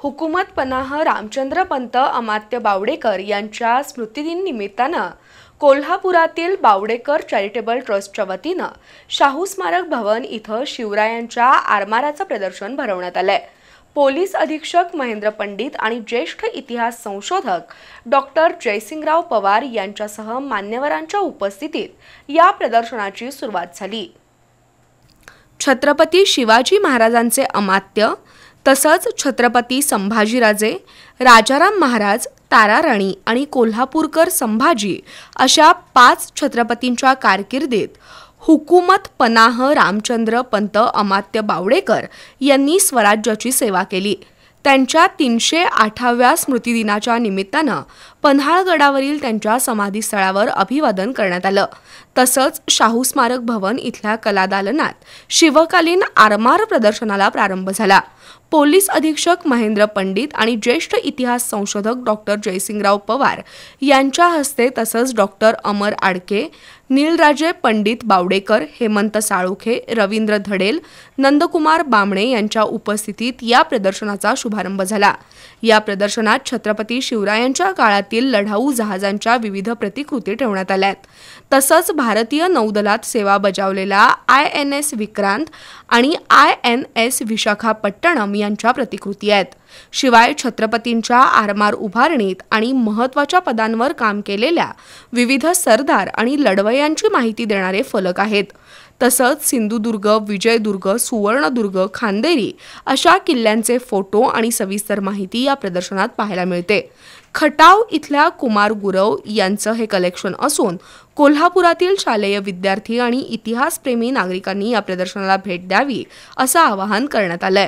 हुकूमत पनाह रामचंद्र पंत अमात्य बावडेकर यांच्या स्मृतिदिन निमित्तानं कोल्हापुरातील बावडेकर चॅरिटेबल ट्रस्टच्या वतीनं शाहू स्मारक भवन इथं शिवरायांच्या आरमाराचं प्रदर्शन भरवण्यात आलंय। पोलीस अधीक्षक महेंद्र पंडित आणि ज्येष्ठ इतिहास संशोधक डॉक्टर जयसिंगराव पवार यांच्यासह मान्यवरांच्या उपस्थितीत या प्रदर्शनाची सुरुवात झाली। छत्रपती शिवाजी महाराजांचे अमात्य तसंच छत्रपती संभाजीराजे, राजाराम महाराज, ताराराणी आणि कोल्हापूरकर संभाजी अशा 5 छत्रपतींच्या कारकिर्दीत हुकूमत पनाह रामचंद्र पंत अमात्य बावडेकर यांनी स्वराज्याची सेवा केली। त्यांच्या 308व्या स्मृतिदिनाच्या निमित्तानं पन्हाळगडावरील त्यांच्या समाधीस्थळावर अभिवादन करण्यात आलं। तसंच शाहू स्मारक भवन इथल्या कलादालनात शिवकालीन आरमार प्रदर्शनाला प्रारंभ झाला। पोलीस अधीक्षक महेंद्र पंडित आणि ज्येष्ठ इतिहास संशोधक डॉक्टर जयसिंगराव पवार यांच्या हस्ते तसंच डॉक्टर अमर आडके, नीलराजे पंडित बावडेकर, हेमंत साळुखे, रवींद्र धडेल, नंदकुमार बामणे यांच्या उपस्थितीत या प्रदर्शनाचा शुभारंभ झाला। या प्रदर्शनात छत्रपती शिवरायांच्या काळातील लढाऊ जहाजांच्या विविध प्रतिकृती ठेवण्यात आल्यात। तसंच भारतीय नौदलात सेवा बजावलेला INS विक्रांत आणि INS विशाखापट्टणम यांच्या प्रतिकृती आहेत। शिवाय छत्रपतींच्या आरमार उभारणीत आणि महत्त्वाच्या पदांवर काम केलेल्या विविध सरदार आणि लढवय्यांची माहिती देणारे फलक आहेत। तसंच सिंधुदुर्ग, विजयदुर्ग, सुवर्णदुर्ग, खांदेरी अशा किल्ल्यांचे फोटो आणि सविस्तर माहिती या प्रदर्शनात पाहायला मिळते। खटाव इथल्या कुमार गुरव यांचं हे कलेक्शन असून कोल्हापुरातील शालेय विद्यार्थी आणि इतिहासप्रेमी नागरिकांनी या प्रदर्शनाला भेट द्यावी असं आवाहन करण्यात आलंय।